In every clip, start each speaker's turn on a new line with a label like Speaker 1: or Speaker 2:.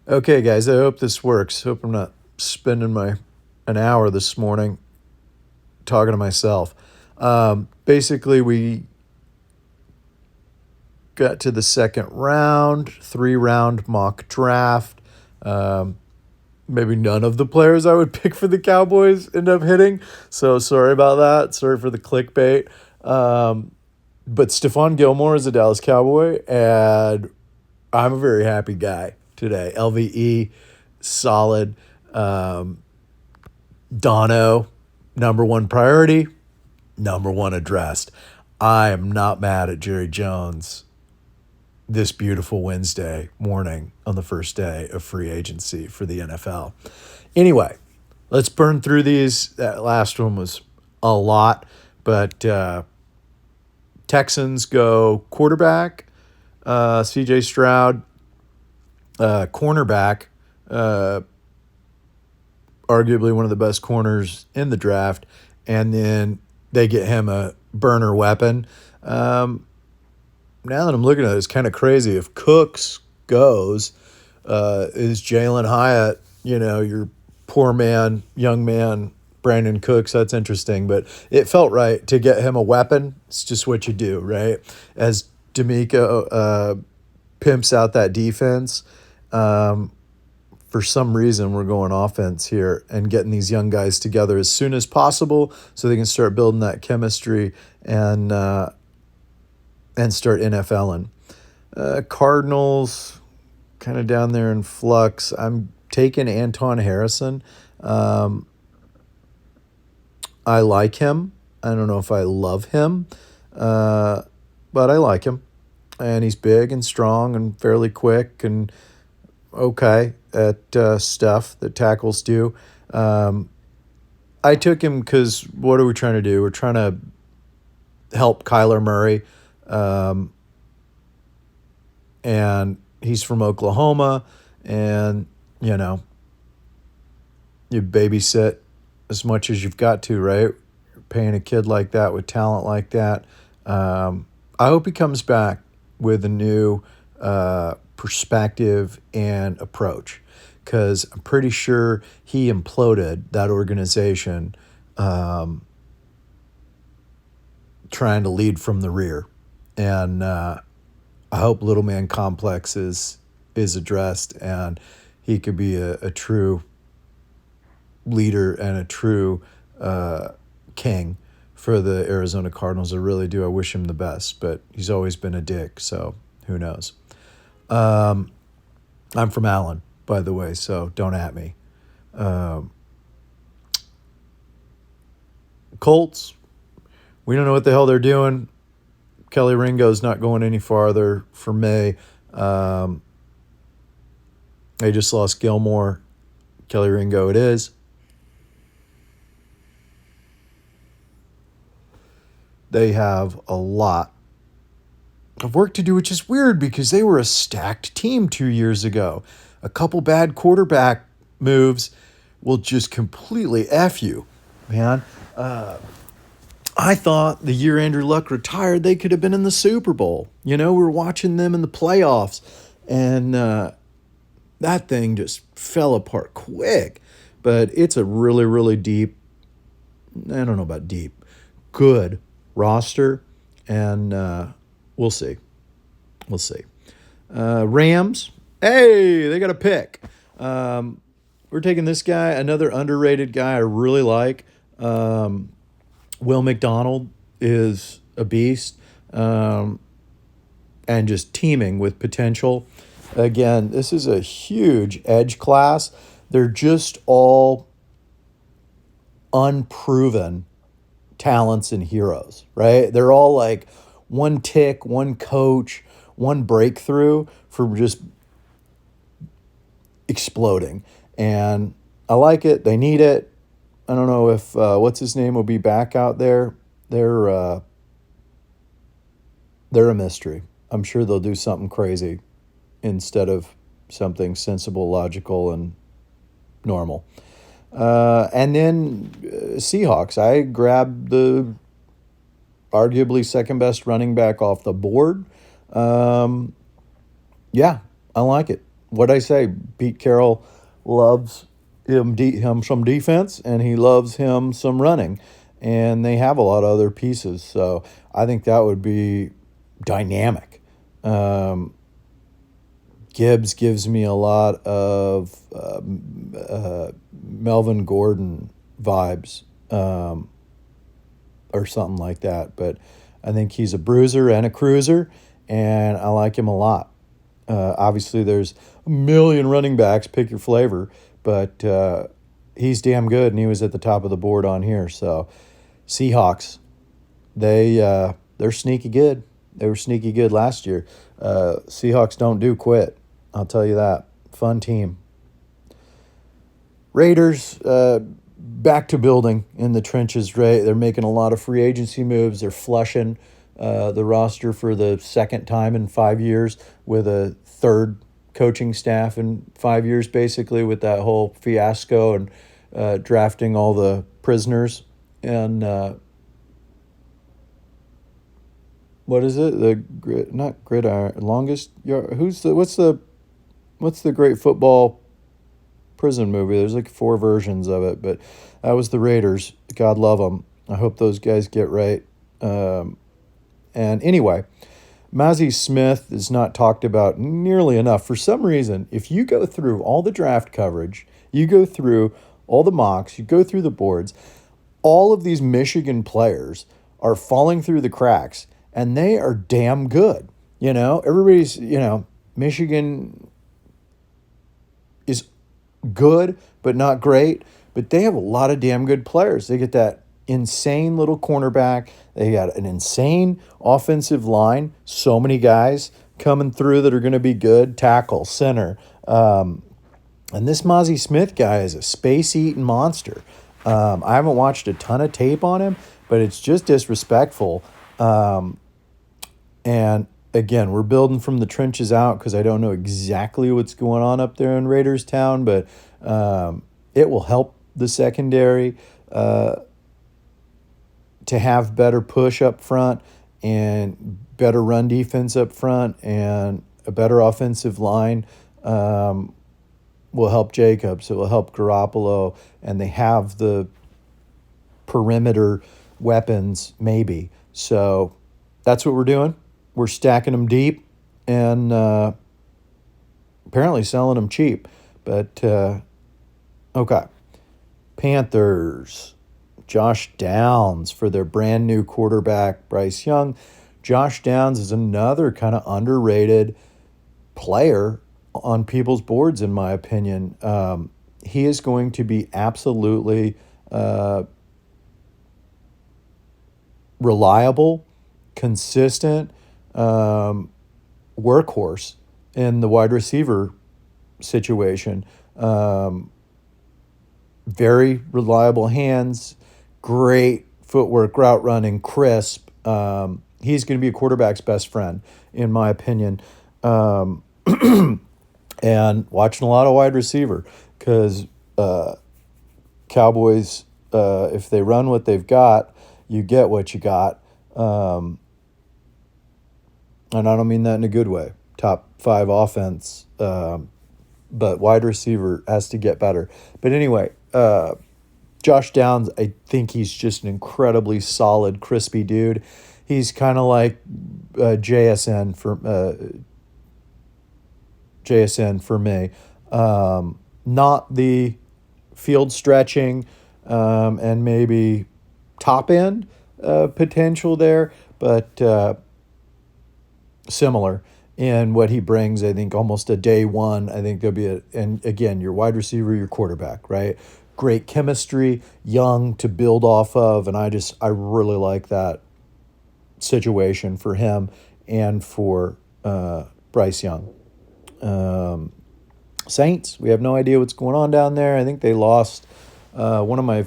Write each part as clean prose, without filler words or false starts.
Speaker 1: Okay, guys, I hope this works. Hope I'm not spending an hour this morning talking to myself. Basically, we got to the second round, 3 round mock draft. Um, Maybe none of the players I would pick for the Cowboys end up hitting. So sorry about that. Sorry for the clickbait. But Stephon Gilmore is a Dallas Cowboy, and I'm a very happy guy today. LVE, solid. Dono, number one priority, number one addressed. I am not mad at Jerry Jones this beautiful Wednesday morning on the first day of free agency for the NFL. Anyway, let's burn through these. That last one was a lot, but Texans go quarterback, CJ Stroud, cornerback, uh, arguably one of the best corners in the draft, and then they get him a burner weapon. Now that I'm looking at it, it's kind of crazy. If Cooks goes, is Jalen Hyatt, your poor man, young man, Brandon Cooks? That's interesting, but it felt right to get him a weapon. It's just what you do, right? As D'Amico pimps out that defense, for some reason we're going offense here and getting these young guys together as soon as possible so they can start building that chemistry and start NFLing. Cardinals kind of down there in flux. I'm taking Anton Harrison. I like him. I don't know if I love him, but I like him. And he's big and strong and fairly quick and okay at stuff that tackles do. I took him because what are we trying to do? We're trying to help Kyler Murray. And he's from Oklahoma, and, you babysit as much as you've got to, right? You're paying a kid like that with talent like that. I hope he comes back with a new perspective and approach, because I'm pretty sure he imploded that organization trying to lead from the rear. And I hope little man complex is addressed and he could be a true leader and a true king for the Arizona Cardinals. I really do. I wish him the best, but he's always been a dick, so who knows. I'm from Allen, by the way, so don't at me. Colts, we don't know what the hell they're doing. Kelly Ringo's not going any farther for me. They just lost Gilmore. Kelly Ringo it is. They have a lot of work to do, which is weird because they were a stacked team 2 years ago. A couple bad quarterback moves will just completely F you, man. I thought the year Andrew Luck retired, they could have been in the Super Bowl. We were watching them in the playoffs, and that thing just fell apart quick. But it's a really, really deep, I don't know about deep, good roster, and we'll see. We'll see. Rams, hey, they got a pick. We're taking this guy, another underrated guy I really like. Will McDonald is a beast, and just teeming with potential. Again, this is a huge edge class. They're just all unproven talents and heroes, right? They're all like one tick, one coach, one breakthrough for just exploding. And I like it. They need it. I don't know if what's his name will be back out there. They're a mystery. I'm sure they'll do something crazy instead of something sensible, logical, and normal. And then Seahawks. I grabbed the arguably second best running back off the board. Yeah, I like it. what I say, Pete Carroll loves him some defense, and he loves him some running, and they have a lot of other pieces. So I think that would be dynamic. Gibbs gives me a lot of Melvin Gordon vibes, or something like that. But I think he's a bruiser and a cruiser, and I like him a lot. Obviously, there's a million running backs, pick your flavor, but he's damn good, and he was at the top of the board on here. So, Seahawks, they're sneaky good. They were sneaky good last year. Seahawks don't do quit. I'll tell you that. Fun team. Raiders, back to building in the trenches. Right, they're making a lot of free agency moves. They're flushing the roster for the second time in 5 years with a third coaching staff in 5 years, basically, with that whole fiasco and drafting all the prisoners. And what is it? Not gridiron, longest yard. What's the great football prison movie? There's like 4 versions of it, but that was the Raiders. God love them. I hope those guys get right. And anyway, Mazi Smith is not talked about nearly enough. For some reason, if you go through all the draft coverage, you go through all the mocks, you go through the boards, all of these Michigan players are falling through the cracks, and they are damn good. Everybody's, Michigan is good, but not great. But they have a lot of damn good players. They get that insane little cornerback. They got an insane offensive line. So many guys coming through that are going to be good. Tackle, center. And this Mazi Smith guy is a space-eating monster. I haven't watched a ton of tape on him, but it's just disrespectful. And again, we're building from the trenches out because I don't know exactly what's going on up there in Raiders Town, but it will help the secondary to have better push up front and better run defense up front and a better offensive line. Will help Jacobs. It will help Garoppolo, and they have the perimeter weapons maybe. So that's what we're doing. We're stacking them deep and apparently selling them cheap. But, okay. Panthers, Josh Downs for their brand new quarterback, Bryce Young. Josh Downs is another kind of underrated player on people's boards, in my opinion. He is going to be absolutely reliable, consistent, workhorse in the wide receiver situation. Very reliable hands, great footwork, route running, crisp. He's going to be a quarterback's best friend, in my opinion. And watching a lot of wide receiver because Cowboys, if they run what they've got, you get what you got. And I don't mean that in a good way. Top 5 offense, but wide receiver has to get better. But anyway, Josh Downs, I think he's just an incredibly solid, crispy dude. He's kind of like JSN for me. Not the field stretching and maybe top end potential there, but similar in what he brings. I think almost a day one. I think there'll be and again, your wide receiver, your quarterback, right? Great chemistry, young to build off of, and I really like that situation for him and for Bryce Young. Saints, we have no idea what's going on down there. I think they lost one of my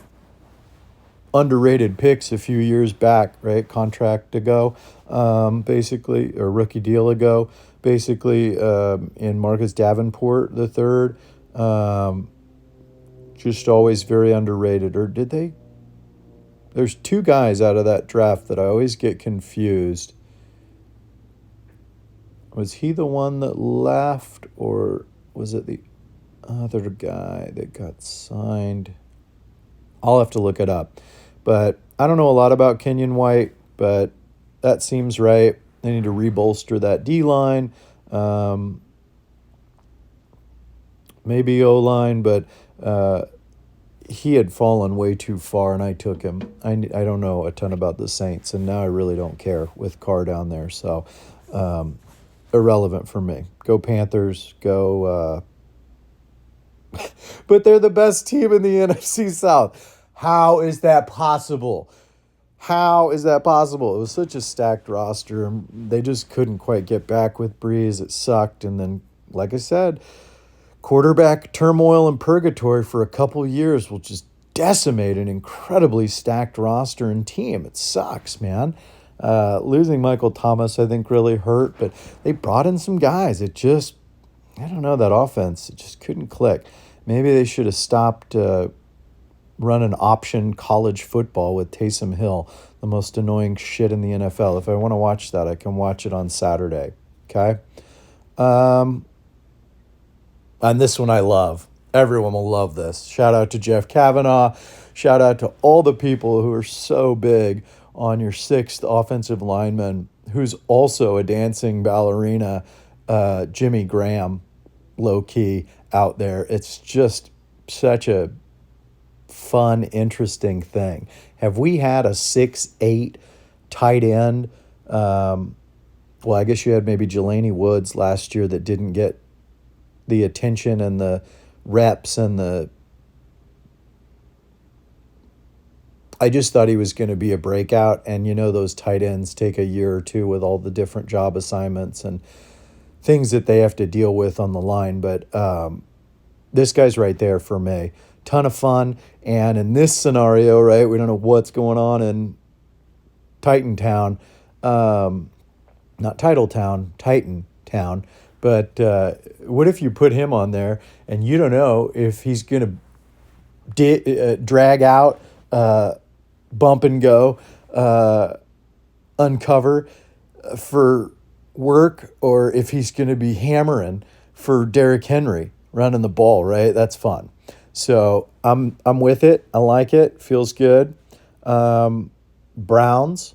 Speaker 1: underrated picks a few years back, right? Contract ago, basically, or rookie deal ago, basically, in Marcus Davenport the third. Just always very underrated. Or did they? There's 2 guys out of that draft that I always get confused. Was he the one that left, or Was it the other guy that got signed? I'll have to look it up. But I don't know a lot about Kenyon White, but that seems right. They need to rebolster that D line, maybe O line, but he had fallen way too far, and I took him. I don't know a ton about the Saints, and now I really don't care with Carr down there. So irrelevant for me. Go Panthers. Go. But they're the best team in the NFC South. How is that possible? How is that possible? It was such a stacked roster, and they just couldn't quite get back with Breeze. It sucked, and then, like I said, quarterback turmoil and purgatory for a couple years will just decimate an incredibly stacked roster and team. It sucks, man. Losing Michael Thomas, I think, really hurt, but they brought in some guys. It just, I don't know, that offense, it just couldn't click. Maybe they should have stopped running option college football with Taysom Hill, the most annoying shit in the NFL. If I want to watch that, I can watch it on Saturday. Okay? And this one I love. Everyone will love this. Shout out to Jeff Kavanaugh. Shout out to all the people who are so big on your sixth offensive lineman, who's also a dancing ballerina, Jimmy Graham, low-key out there. It's just such a fun, interesting thing. Have we had a 6'8" tight end? Well, I guess you had maybe Jelani Woods last year that didn't get the attention and the reps and I just thought he was going to be a breakout. And those tight ends take a year or two with all the different job assignments and things that they have to deal with on the line. But this guy's right there for me. Ton of fun. And in this scenario, right, we don't know what's going on in Titan Town. Not Title Town, Titan Town. But what if you put him on there and you don't know if he's going to drag out, bump and go, uncover for work, or if he's going to be hammering for Derrick Henry running the ball, right? That's fun. So I'm with it. I like it. Feels good. Browns,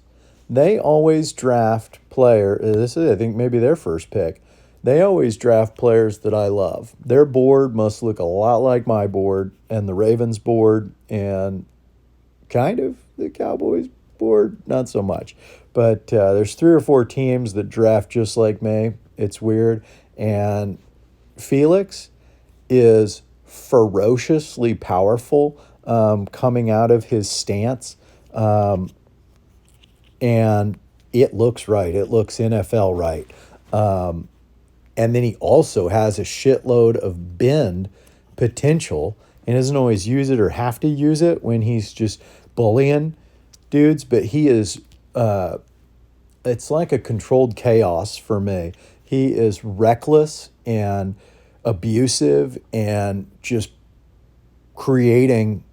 Speaker 1: they always draft this is, I think, maybe their first pick. They always draft players that I love. Their board must look a lot like my board and the Ravens board and kind of the Cowboys board, not so much. But there's 3 or 4 teams that draft just like me. It's weird. And Felix is ferociously powerful coming out of his stance. And it looks right. It looks NFL right. And then he also has a shitload of bend potential and doesn't always use it or have to use it when he's just bullying dudes. But he is, it's like a controlled chaos for me. He is reckless and abusive and just creating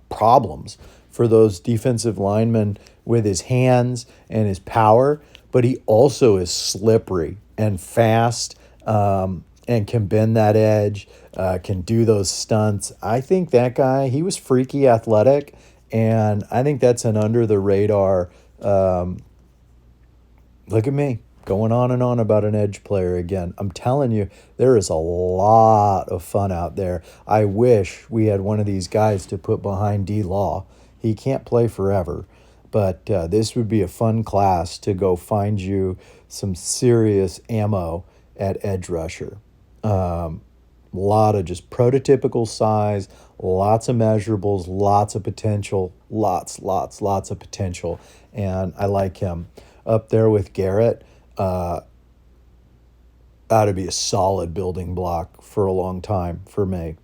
Speaker 1: problems for those defensive linemen with his hands and his power. But he also is slippery and fast and can bend that edge, can do those stunts. I think that guy, he was freaky athletic, and I think that's an under-the-radar. Look at me, going on and on about an edge player again. I'm telling you, there is a lot of fun out there. I wish we had one of these guys to put behind D-Law. He can't play forever. But this would be a fun class to go find you some serious ammo at edge rusher. A lot of just prototypical size, lots of measurables, lots of potential, lots of potential. And I like him. Up there with Garrett, ought to be a solid building block for a long time for me.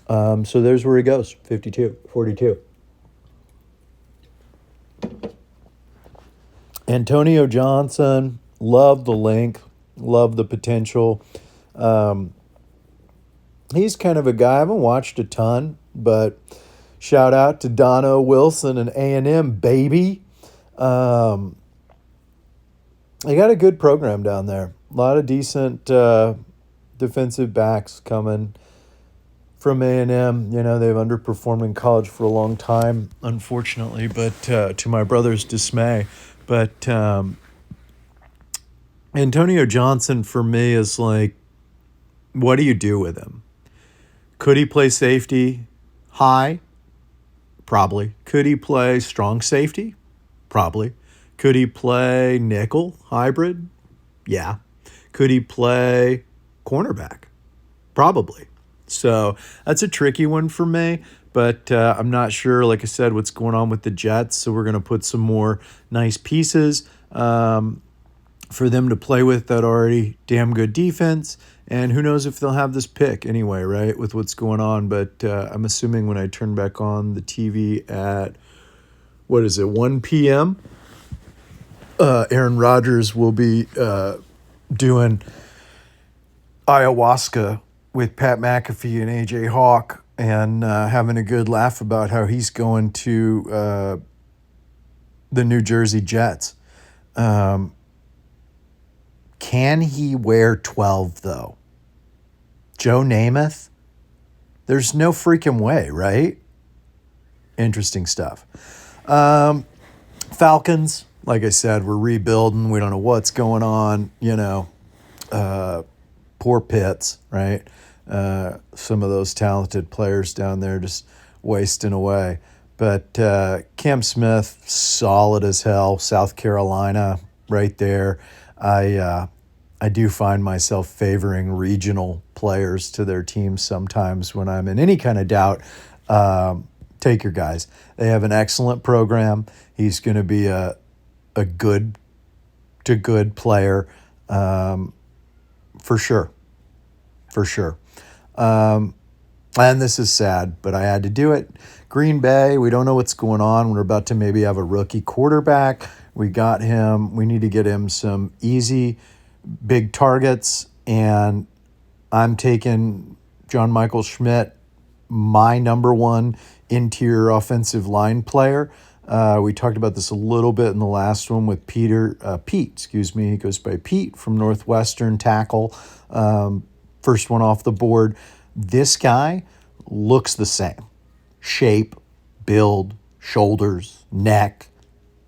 Speaker 1: So there's where he goes, 52, 42. Antonio Johnson, love the length, love the potential. He's kind of a guy I haven't watched a ton, but shout out to Dono Wilson and A&M, baby. They got a good program down there. lot of decent defensive backs coming from A&M. You know, they've underperformed in college for a long time, unfortunately, but to my brother's dismay. But Antonio Johnson, for me, is like, what do you do with him? Could he play safety high? Probably. Could he play strong safety? Probably. Could he play nickel hybrid? Yeah. Could he play cornerback? Probably. So that's a tricky one for me, but I'm not sure, like I said, what's going on with the Jets. So we're going to put some more nice pieces for them to play with that already damn good defense. And who knows if they'll have this pick anyway, right, with what's going on. But I'm assuming when I turn back on the TV at, 1 p.m., Aaron Rodgers will be doing ayahuasca with Pat McAfee and A.J. Hawk and having a good laugh about how he's going to the New Jersey Jets. Can he wear 12, though? Joe Namath? There's no freaking way, right? Interesting stuff. Falcons, like I said, we're rebuilding. We don't know what's going on. Poor Pitts, right? Some of those talented players down there just wasting away. But Cam Smith, solid as hell. South Carolina, right there. I do find myself favoring regional players to their teams sometimes when I'm in any kind of doubt. Take your guys. They have an excellent program. He's going to be a good to good player for sure. For sure. And this is sad, but I had to do it. Green Bay, we don't know what's going on. We're about to maybe have a rookie quarterback. We got him. We need to get him some easy, big targets. And I'm taking John Michael Schmidt, my number one interior offensive line player. We talked about this a little bit in the last one with Pete, he goes by Pete from Northwestern tackle. First one off the board. This guy looks the same. Shape, build, shoulders, neck,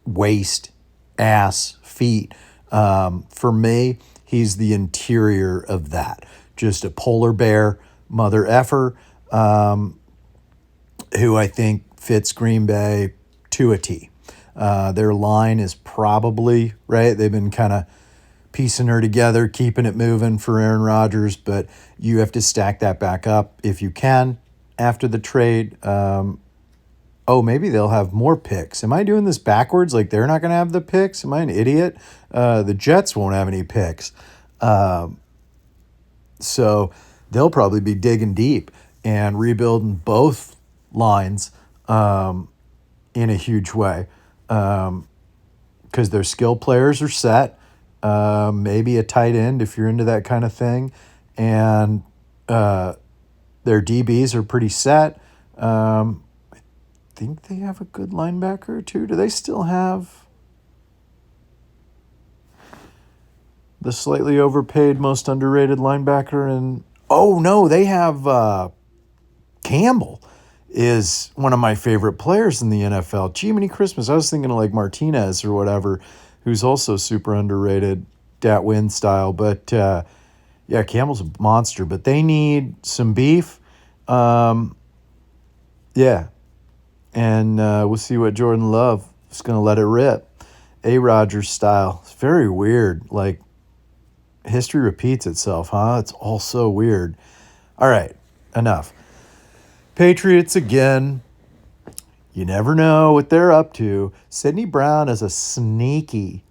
Speaker 1: waist, ass, feet. For me, he's the interior of that. Just a polar bear, mother effer, who I think fits Green Bay to a T. Their line is probably, right, they've been kind of piecing her together, keeping it moving for Aaron Rodgers, but you have to stack that back up if you can after the trade. Maybe they'll have more picks. Am I doing this backwards? Like they're not going to have the picks? Am I an idiot? The Jets won't have any picks. So they'll probably be digging deep and rebuilding both lines in a huge way because their skill players are set. Maybe a tight end if you're into that kind of thing. And their DBs are pretty set. I think they have a good linebacker too. Do they still have the slightly overpaid, most underrated linebacker? And no, they have Campbell is one of my favorite players in the NFL. Gee, many Christmas. I was thinking of like Martinez or whatever, who's also super underrated, Dat Win style. But Campbell's a monster. But they need some beef. And we'll see what Jordan Love is going to let it rip. A. Rodgers style. It's very weird. Like, history repeats itself, huh? It's all so weird. All right, enough. Patriots again. You never know what they're up to. Sidney Brown is a sneaky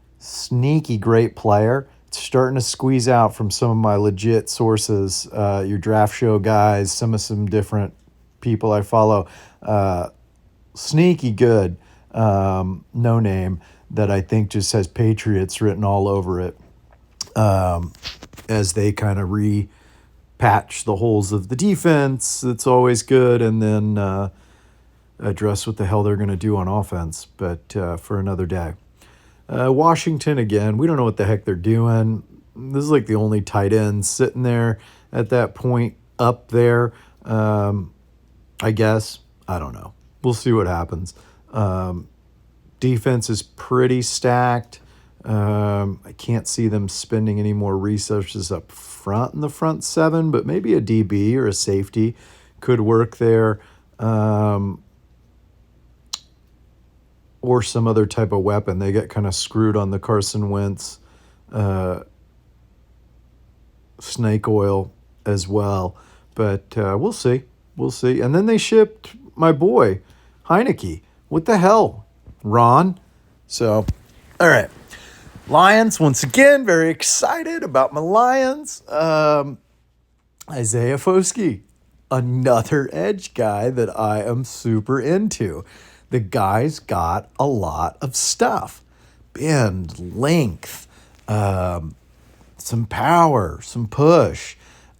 Speaker 1: great player. It's starting to squeeze out from some of my legit sources, your draft show guys, some different people I follow. Sneaky good, no name that I think just has Patriots written all over it as they kind of patch the holes of the defense. It's always good, and then address what the hell they're going to do on offense, but for another day. Washington, again, we don't know what the heck they're doing. This is like the only tight end sitting there at that point up there. I guess. I don't know. We'll see what happens. Defense is pretty stacked. I can't see them spending any more resources up front in the front seven, but maybe a DB or a safety could work there. Or some other type of weapon. They get kind of screwed on the Carson Wentz snake oil as well. But we'll see. We'll see. And then they shipped my boy, Heineke. What the hell, Ron? So, all right. Lions, once again, very excited about my Lions. Isaiah Foskey, another edge guy that I am super into. The guy's got a lot of stuff. Bend, length, some power, some push.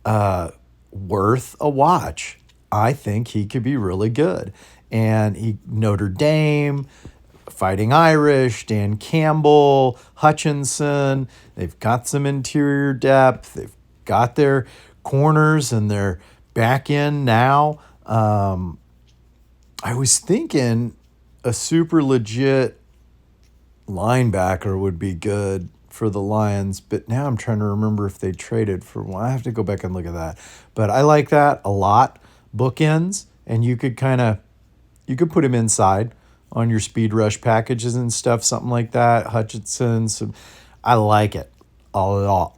Speaker 1: Worth a watch. I think he could be really good. And Notre Dame, Fighting Irish, Dan Campbell, Hutchinson. They've got some interior depth. They've got their corners and their back end now. I was thinking a super legit linebacker would be good for the Lions, but now I'm trying to remember if they traded for one. I have to go back and look at that. But I like that a lot. Bookends, and you could put him inside on your speed rush packages and stuff, something like that. Hutchinson, I like it a lot.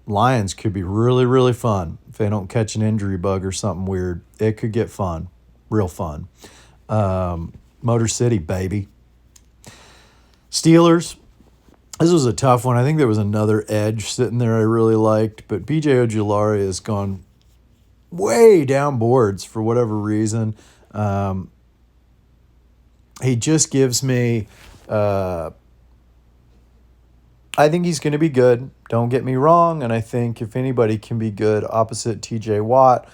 Speaker 1: Lions could be really, really fun if they don't catch an injury bug or something weird. It could get fun, real fun. Motor City, baby. Steelers. This was a tough one. I think there was another edge sitting there I really liked, but B.J. Ojulari has gone way down boards for whatever reason. He just gives me... I think he's going to be good. Don't get me wrong. And I think if anybody can be good opposite TJ Watt,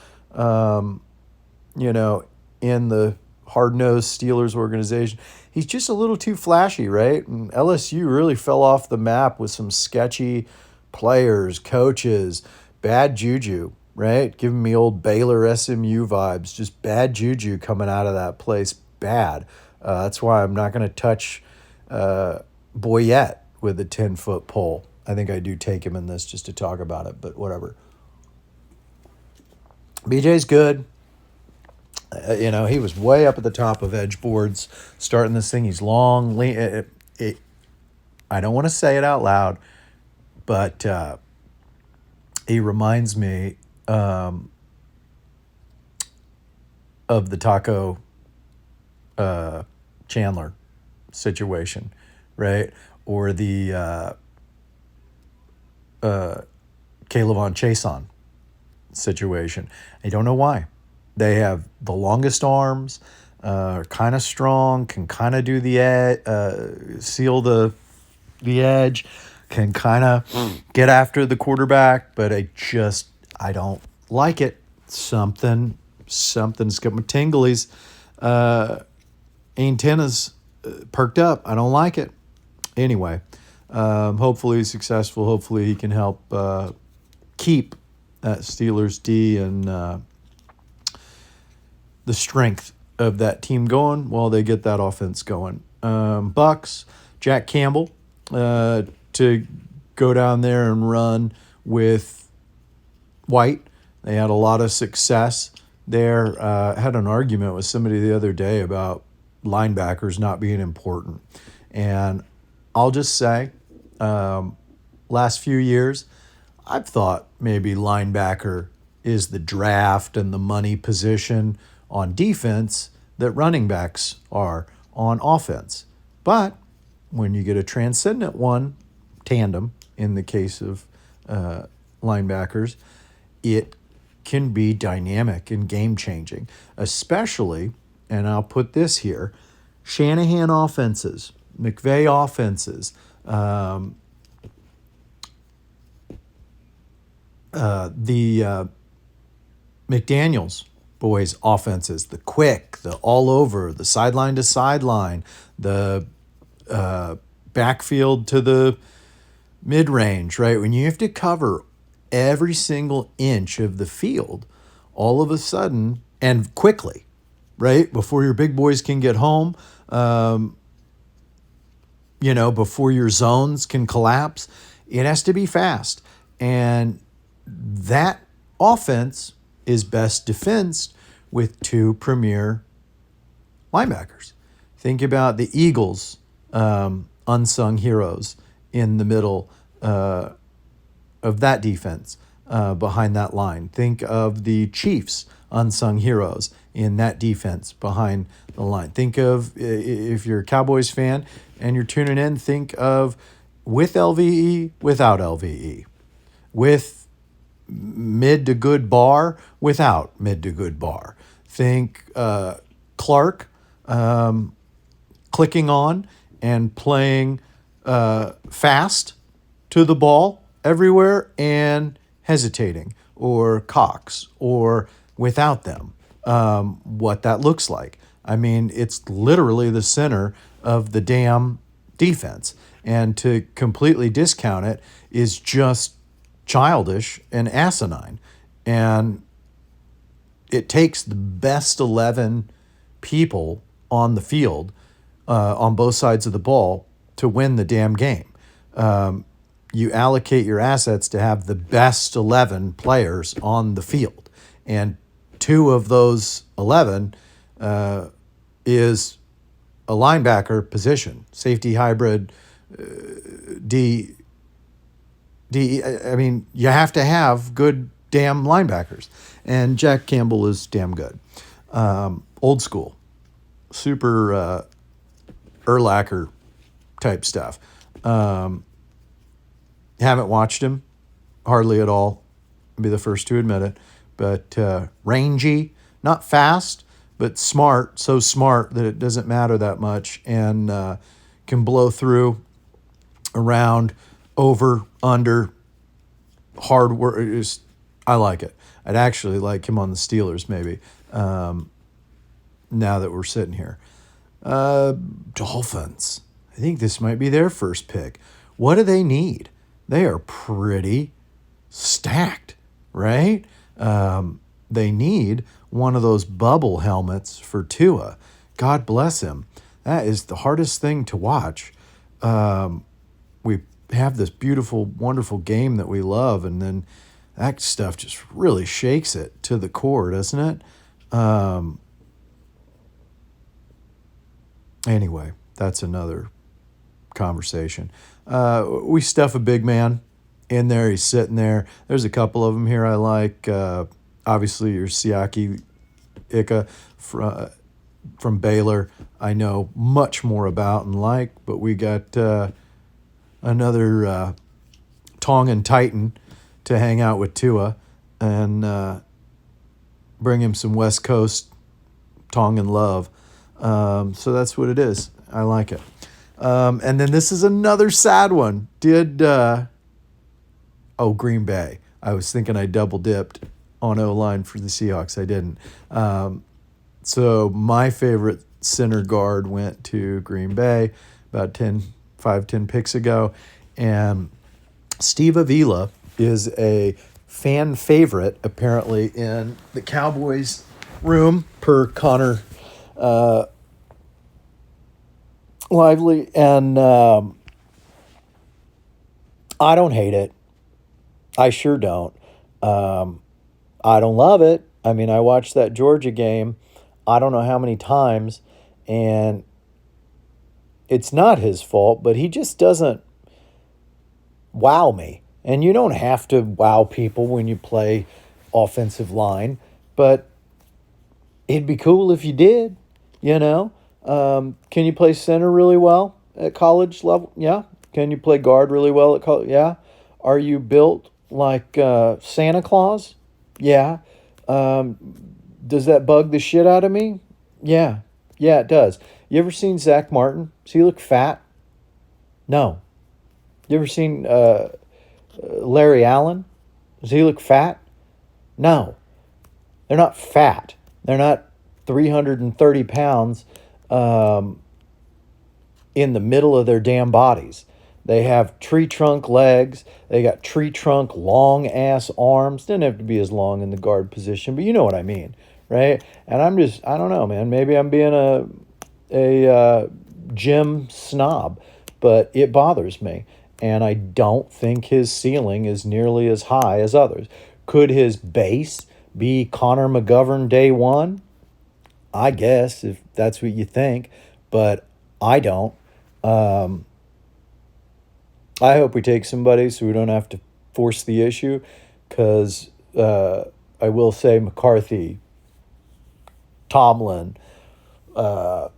Speaker 1: in the hard-nosed Steelers organization, he's just a little too flashy, right? And LSU really fell off the map with some sketchy players, coaches, bad juju, right? Giving me old Baylor SMU vibes, just bad juju coming out of that place. Bad. That's why I'm not going to touch Boyette with a 10-foot pole. I think I do take him in this just to talk about it, but whatever. BJ's good. He was way up at the top of edge boards starting this thing. He's long. I don't want to say it out loud, but he reminds me of the Taco Chandler situation, right? Or the Caleb Chason situation. I don't know why. They have the longest arms, kind of strong, can kind of do the seal the edge, can kind of get after the quarterback, but I don't like it. Something's got my tinglies. Antennas perked up. I don't like it. Anyway, hopefully he's successful. Hopefully he can help keep that Steelers D and the strength of that team going while they get that offense going. Bucks, Jack Campbell to go down there and run with White. They had a lot of success there. I had an argument with somebody the other day about linebackers not being important. And I'll just say, last few years, I've thought maybe linebacker is the draft and the money position on defense that running backs are on offense. But when you get a transcendent one, tandem in the case of linebackers, it can be dynamic and game-changing, especially, and I'll put this here, Shanahan offenses, McVay offenses, the McDaniels boys offenses, the quick, the all over, the sideline to sideline, the backfield to the mid-range, right? When you have to cover every single inch of the field, all of a sudden, and quickly, right? Before your big boys can get home, before your zones can collapse, it has to be fast. And that offense is best defensed with two premier linebackers. Think about the Eagles' unsung heroes in the middle of that defense behind that line. Think of the Chiefs' unsung heroes in that defense behind the line. Think of, if you're a Cowboys fan and you're tuning in, think of with LVE, without LVE, with mid to good bar, without mid to good bar. Think Clark clicking on and playing fast to the ball everywhere and hesitating, or Cox, or without them, what that looks like. I mean, it's literally the center of the damn defense. And to completely discount it is just childish and asinine. And it takes the best 11 people on the field on both sides of the ball to win the damn game. You allocate your assets to have the best 11 players on the field. And two of those 11 is a linebacker position, safety hybrid, D. I mean, you have to have good damn linebackers. And Jack Campbell is damn good. Old school, super Urlacher type stuff. Haven't watched him hardly at all. I'll be the first to admit it. But rangy, not fast, but smart. So smart that it doesn't matter that much, and can blow through, around, over, under, hard work. I like it. I'd actually like him on the Steelers maybe. Now that we're sitting here. Dolphins. I think this might be their first pick. What do they need? They are pretty stacked, right? They need one of those bubble helmets for Tua. God bless him. That is the hardest thing to watch. We have this beautiful, wonderful game that we love, and then that stuff just really shakes it to the core, doesn't it? Anyway, that's another conversation. We stuff a big man in there. He's sitting there. There's a couple of them here I like. Obviously, your Siaki Ika from Baylor, I know much more about and like, but we got another Tongan Titan to hang out with Tua and bring him some West Coast Tongan love. So that's what it is. I like it. And then this is another sad one. Green Bay. I was thinking I double dipped on O-line for the Seahawks. I didn't. So my favorite center guard went to Green Bay about 10 picks ago. And Steve Avila is a fan favorite, apparently, in the Cowboys room, per Connor Lively. And I don't hate it. I sure don't. I don't love it. I mean, I watched that Georgia game I don't know how many times, and it's not his fault, but he just doesn't wow me. And you don't have to wow people when you play offensive line, but it'd be cool if you did, you know. Can you play center really well at college level? Yeah. Can you play guard really well at college? Yeah. Are you built like Santa Claus? Yeah. Does that bug the shit out of me? Yeah. Yeah, it does. You ever seen Zach Martin? Does he look fat? No. You ever seen Larry Allen? Does he look fat? No. They're not fat. They're not 330 pounds in the middle of their damn bodies. They have tree trunk legs. They got tree trunk long ass arms. Didn't have to be as long in the guard position, but you know what I mean, right? And I don't know, man. Maybe I'm being a gym snob, but it bothers me. And I don't think his ceiling is nearly as high as others. Could his base be Connor McGovern day one? I guess, if that's what you think, but I don't. Um, I hope we take somebody so we don't have to force the issue, because I will say McCarthy, Tomlin, uh,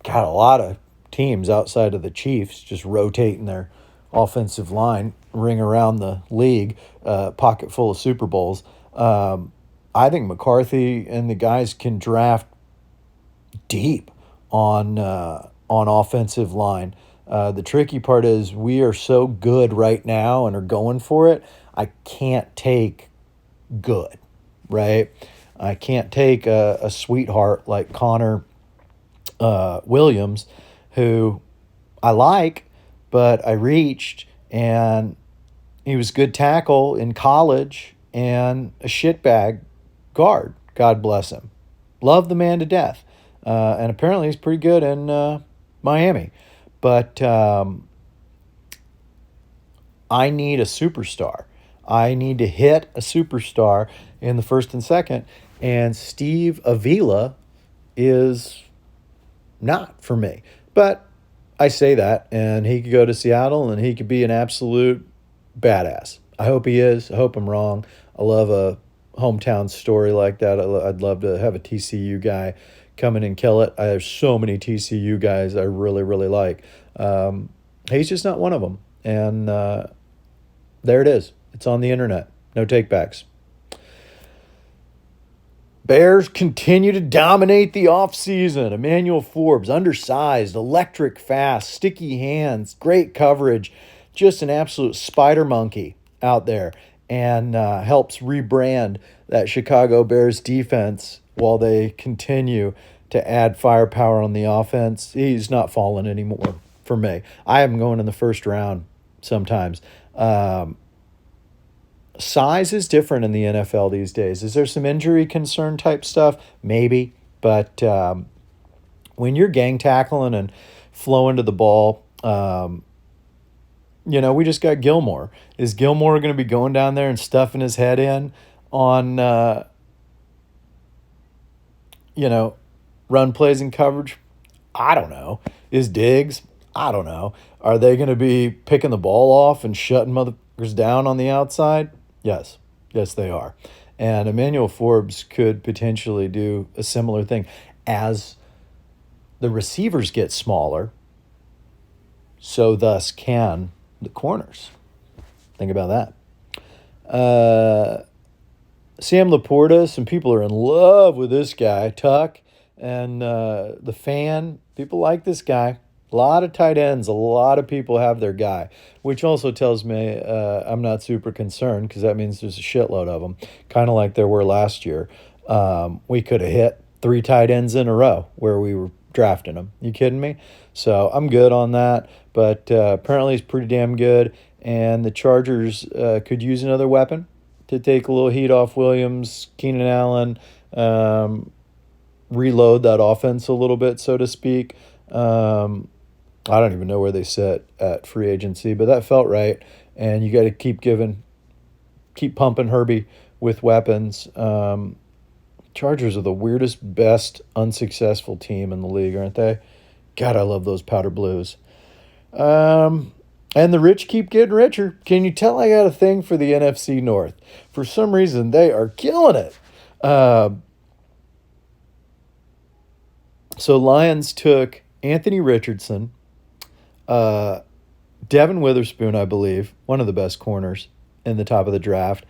Speaker 1: got a lot of teams outside of the Chiefs just rotating their offensive line, ring around the league, pocket full of Super Bowls. I think McCarthy and the guys can draft deep on offensive line. The tricky part is we are so good right now and are going for it. I can't take good, right? I can't take a sweetheart like Connor Williams, who I like, but I reached, and he was good tackle in college and a shitbag guard. God bless him. Love the man to death. And apparently he's pretty good in Miami. But I need a superstar. I need to hit a superstar in the first and second. And Steve Avila is not for me. But I say that, and he could go to Seattle, and he could be an absolute badass. I hope he is. I hope I'm wrong. I love a hometown story like that. I'd love to have a TCU guy come in and kill it. I have so many TCU guys I really, really like. He's just not one of them. And there it is. It's on the internet. No takebacks. Bears continue to dominate the offseason. Emmanuel Forbes, undersized, electric fast, sticky hands, great coverage, just an absolute spider monkey out there, and helps rebrand that Chicago Bears defense while they continue to add firepower on the offense. He's not falling anymore for me. I have him going in the first round sometimes. Size is different in the NFL these days. Is there some injury concern type stuff? Maybe. But when you're gang tackling and flowing to the ball, we just got Gilmore. Is Gilmore going to be going down there and stuffing his head in on, run plays and coverage? I don't know. Is Diggs? I don't know. Are they going to be picking the ball off and shutting motherfuckers down on the outside? Yes. Yes, they are. And Emmanuel Forbes could potentially do a similar thing. As the receivers get smaller, so thus can the corners. Think about that. Sam Laporta, some people are in love with this guy, Tuck, and the fan. People like this guy. A lot of tight ends, a lot of people have their guy, which also tells me I'm not super concerned, because that means there's a shitload of them, kind of like there were last year. We could have hit 3 tight ends in a row where we were drafting them. You kidding me? So I'm good on that, but apparently he's pretty damn good, and the Chargers could use another weapon to take a little heat off Williams, Keenan Allen, reload that offense a little bit, so to speak. I don't even know where they sit at free agency, but that felt right. And you got to keep pumping Herbie with weapons. Chargers are the weirdest, best unsuccessful team in the league, aren't they? God, I love those powder blues. And the rich keep getting richer. Can you tell I got a thing for the NFC North? For some reason, they are killing it. So Lions took Anthony Richardson, Devin Witherspoon, I believe, one of the best corners in the top of the draft,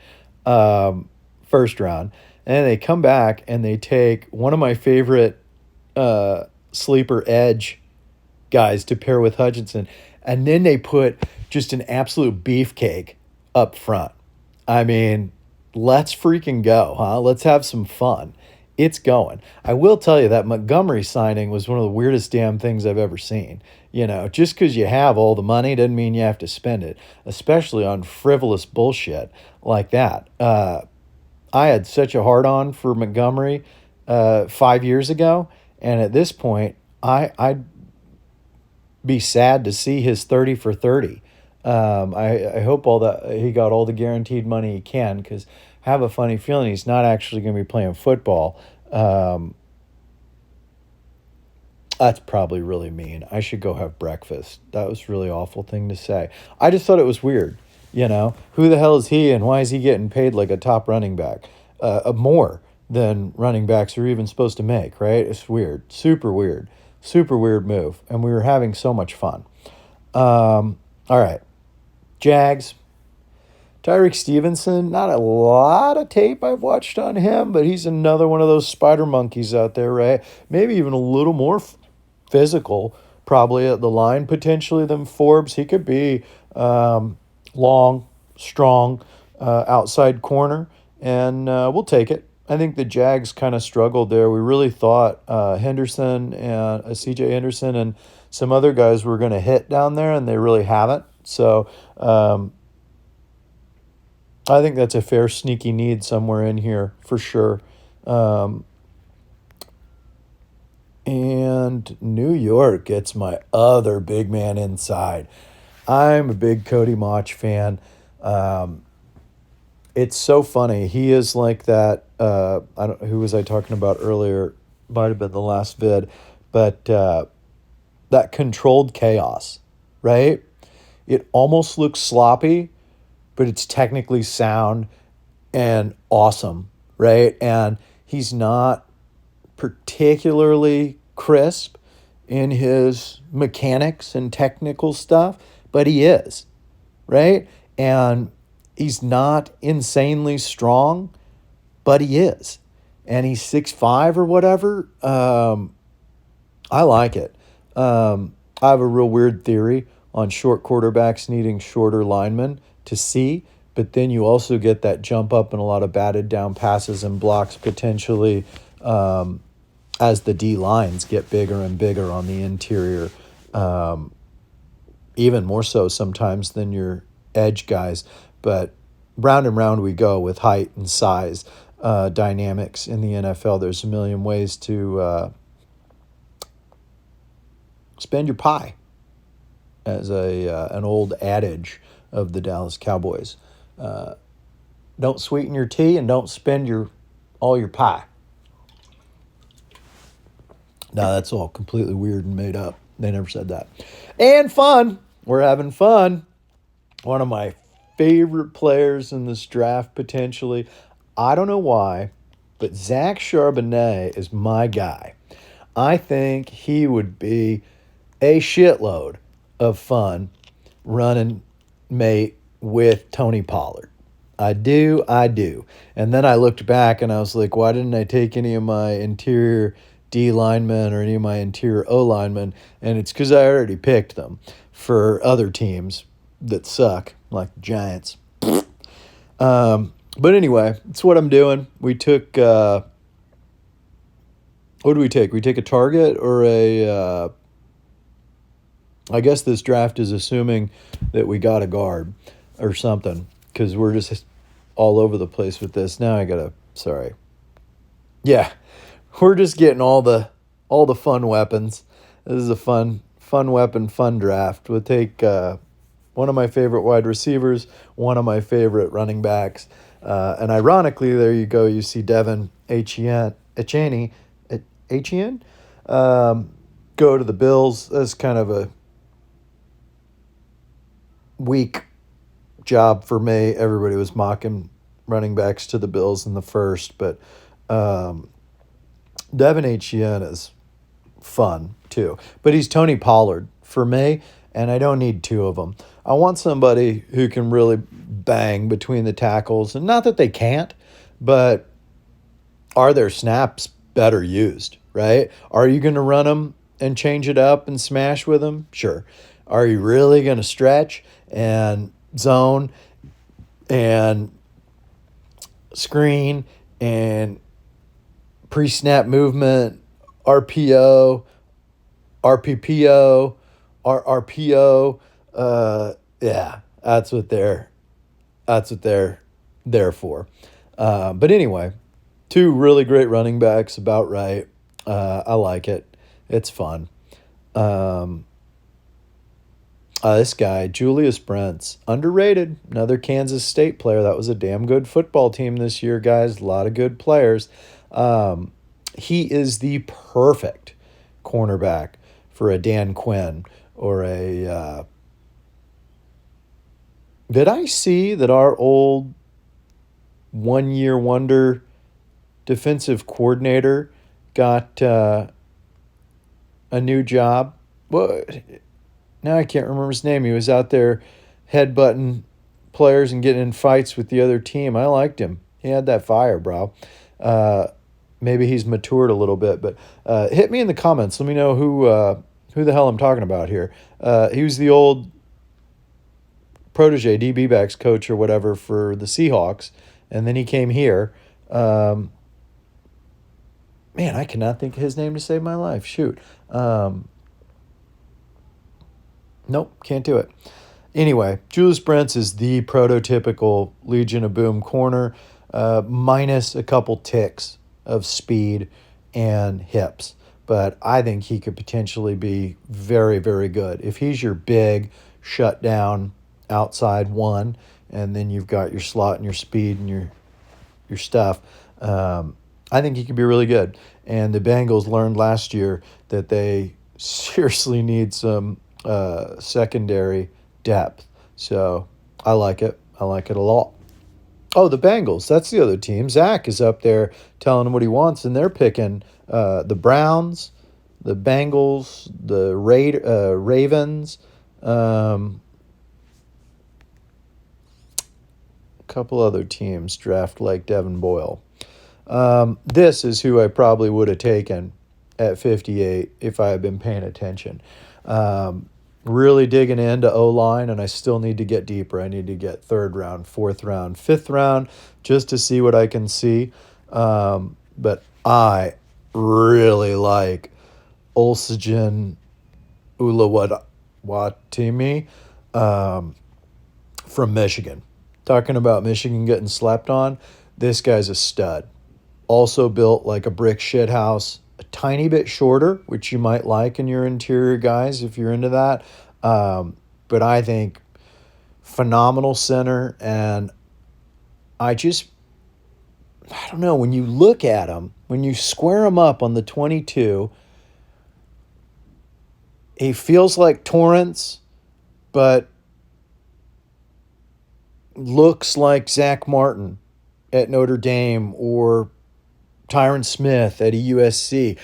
Speaker 1: first round. And they come back and they take one of my favorite sleeper edge guys to pair with Hutchinson. And then they put just an absolute beefcake up front. I mean, let's freaking go, huh? Let's have some fun. It's going. I will tell you that Montgomery signing was one of the weirdest damn things I've ever seen. Just because you have all the money doesn't mean you have to spend it, especially on frivolous bullshit like that. I had such a hard on for Montgomery 5 years ago, and at this point, I'd be sad to see his 30 for 30. I hope all that he got all the guaranteed money he can, because I have a funny feeling he's not actually going to be playing football. Um, that's probably really mean. I should go have breakfast. That was a really awful thing to say. I just thought it was weird. Who the hell is he, and why is he getting paid like a top running back? More than running backs are even supposed to make, right? It's weird. Super weird move. And we were having so much fun. All right. Jags. Tyreek Stevenson, not a lot of tape I've watched on him, but he's another one of those spider monkeys out there, right? Maybe even a little more physical, probably at the line potentially than Forbes. He could be long, strong, outside corner, and we'll take it. I think the Jags kind of struggled there. We really thought Henderson and CJ Henderson and some other guys were going to hit down there, and they really haven't. So I think that's a fair sneaky need somewhere in here for sure. Um, and New York gets my other big man inside. I'm a big Cody Mauch fan. Um, it's so funny. He is like that. Who was I talking about earlier? Might have been the last vid, but that controlled chaos, right? It almost looks sloppy, but it's technically sound and awesome, right? And he's not particularly crisp in his mechanics and technical stuff, but he is, right? And he's not insanely strong, but he is. And he's 6'5" or whatever. I like it. I have a real weird theory on short quarterbacks needing shorter linemen to see, but then you also get that jump up and a lot of batted down passes and blocks potentially as the D lines get bigger and bigger on the interior, even more so sometimes than your edge guys. But round and round we go with height and size dynamics in the NFL. There's a million ways to spend your pie, as an old adage of the Dallas Cowboys. Don't sweeten your tea and don't spend all your pie. No, that's all completely weird and made up. They never said that. And fun. We're having fun. One of my favorite players in this draft potentially. I don't know why, but Zach Charbonnet is my guy. I think he would be a shitload of fun running mate with Tony Pollard. I do. And then I looked back and I was like, why didn't I take any of my interior D linemen or any of my interior O linemen? And it's because I already picked them for other teams that suck, like the Giants. But anyway, it's what I'm doing. We took, what do we take? We take a target or I guess this draft is assuming that we got a guard or something, because we're just all over the place with this. Now I gotta, sorry. Yeah, we're just getting all the fun weapons. This is a fun weapon, fun draft. We'll take one of my favorite wide receivers, one of my favorite running backs, and ironically, there you go. You see Devin Etienne, go to the Bills. That's kind of a weak job for me. Everybody was mocking running backs to the Bills in the first, but Devin Etienne is fun too. But he's Tony Pollard for me, and I don't need two of them. I want somebody who can really bang between the tackles, and not that they can't, but are their snaps better used, right? Are you going to run them and change it up and smash with them? Sure. Are you really going to stretch and zone and screen and pre-snap movement, RPO, RPPO, RRPO. Yeah, that's what they're there for. But anyway, two really great running backs, about right. I like it. It's fun. Um, this guy, Julius Brents, underrated. Another Kansas State player. That was a damn good football team this year, guys. A lot of good players. Um, he is the perfect cornerback for a Dan Quinn or a. Did I see that our old 1 year wonder defensive coordinator got a new job? Well, now I can't remember his name. He was out there headbutting players and getting in fights with the other team. I liked him. He had that fire, bro. Uh, Maybe he's matured a little bit, but hit me in the comments. Let me know who the hell I'm talking about here. He was the old protege, DB backs coach or whatever for the Seahawks, and then he came here. Um, Man, I cannot think of his name to save my life. Shoot. Nope, can't do it. Anyway, Julius Brents is the prototypical Legion of Boom corner, minus a couple ticks of speed and hips. But I think he could potentially be very, very good. If he's your big, shut down outside one, and then you've got your slot and your speed and your stuff, I think he could be really good. And the Bengals learned last year that they seriously need some secondary depth. So I like it. I like it a lot. Oh, the Bengals. That's the other team. Zach is up there telling him what he wants, and they're picking the Browns, the Bengals, the Ravens, a couple other teams draft like Devin Boyle. This is who I probably would have taken at 58 if I had been paying attention. Really digging into O-line, and I still need to get deeper. I need to get third round, fourth round, fifth round, just to see what I can see. But I really like Olsegen Uluwatimi from Michigan. Talking about Michigan getting slept on, this guy's a stud. Also built like a brick shit house, a tiny bit shorter, which you might like in your interior guys if you're into that. But I think phenomenal center, and I don't know, when you look at him, when you square him up on the 22, he feels like Torrance, but looks like Zach Martin at Notre Dame or Tyron Smith at a USC.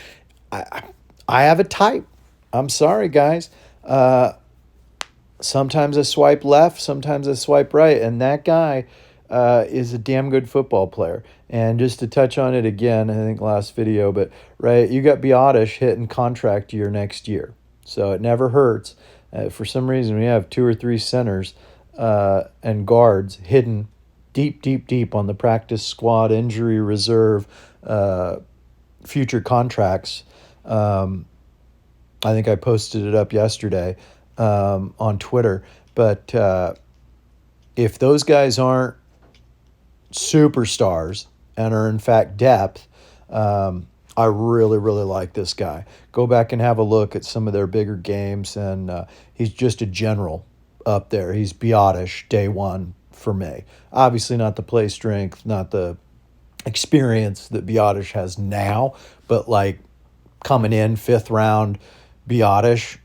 Speaker 1: I have a type. I'm sorry, guys. Sometimes I swipe left, sometimes I swipe right, and that guy is a damn good football player. And just to touch on it again, I think last video, but right, you got Biotish hitting contract year next year, so it never hurts. For some reason, we have two or three centers and guards hidden deep, deep, deep on the practice squad, injury reserve, future contracts. I think I posted it up yesterday on Twitter. But if those guys aren't superstars and are in fact depth, I really, really like this guy. Go back and have a look at some of their bigger games, and he's just a general up there. He's Biotish day one for me. Obviously not the play strength, not the experience that Biotish has now, but like coming in fifth round, Biotish,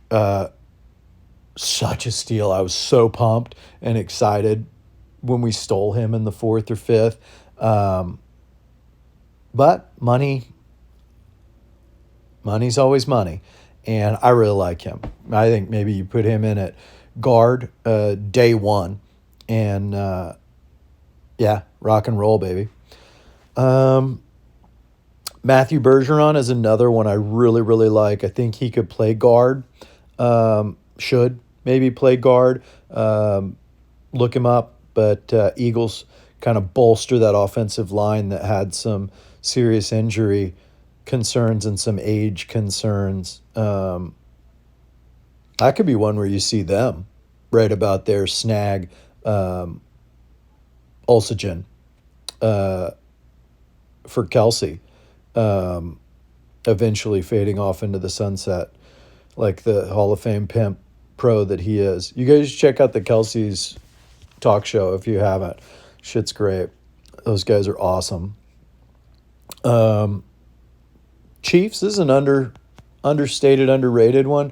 Speaker 1: such a steal. I was so pumped and excited when we stole him in the fourth or fifth. But money's always money, and I really like him. I think maybe you put him in at guard day one, and yeah, rock and roll, baby. Matthew Bergeron is another one I really, really like. I think he could play guard. Should maybe play guard. Look him up. But Eagles kind of bolster that offensive line that had some serious injury concerns and some age concerns. That could be one where you see them right about there snag Ulsagen uh, for Kelsey, um, eventually fading off into the sunset like the Hall of Fame pimp pro that he is. You guys check out the Kelsey's talk show if you haven't. Shit's great. Those guys are awesome. Um, Chiefs is an understated, underrated one.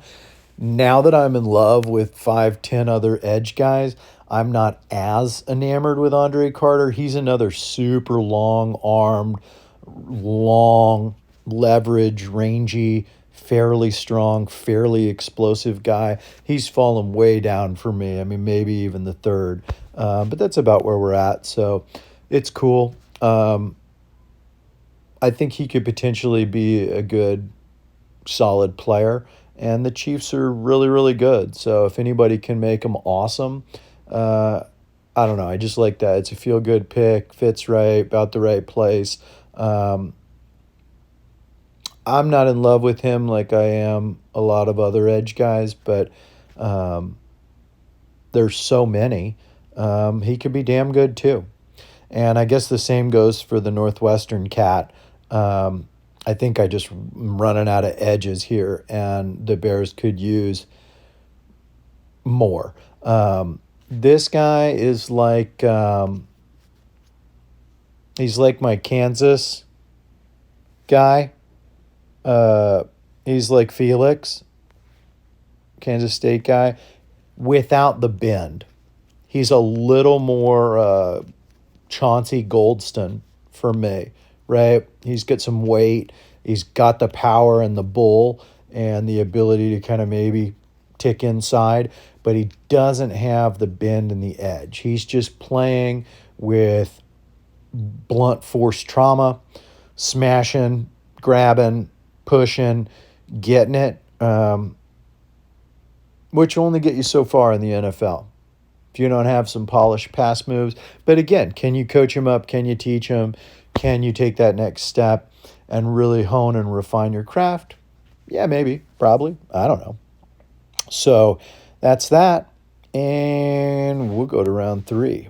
Speaker 1: Now that I'm in love with 5'10" other edge guys, I'm not as enamored with Andre Carter. He's another super long armed, long leverage, rangy, fairly strong, fairly explosive guy. He's fallen way down for me. I mean, maybe even the third, but that's about where we're at. So it's cool. I think he could potentially be a good, solid player. And the Chiefs are really, really good. So if anybody can make them awesome, uh, I don't know. I just like that. It's a feel good pick, fits right, about the right place. Um, I'm not in love with him like I am a lot of other edge guys, but um, there's so many. He could be damn good too. And I guess the same goes for the Northwestern cat. I think I just am running out of edges here, and the Bears could use more. This guy is like he's like my Kansas guy. Uh, he's like Felix, Kansas State guy, without the bend. He's a little more Chauncey Goldston for me, right? He's got some weight. He's got the power and the bull and the ability to kind of maybe tick inside, but he doesn't have the bend and the edge. He's just playing with blunt force trauma, smashing, grabbing, pushing, getting it, which will only get you so far in the NFL if you don't have some polished pass moves. But again, can you coach him up? Can you teach him? Can you take that next step and really hone and refine your craft? Yeah, maybe, probably. I don't know. So that's that. And we'll go to round 3.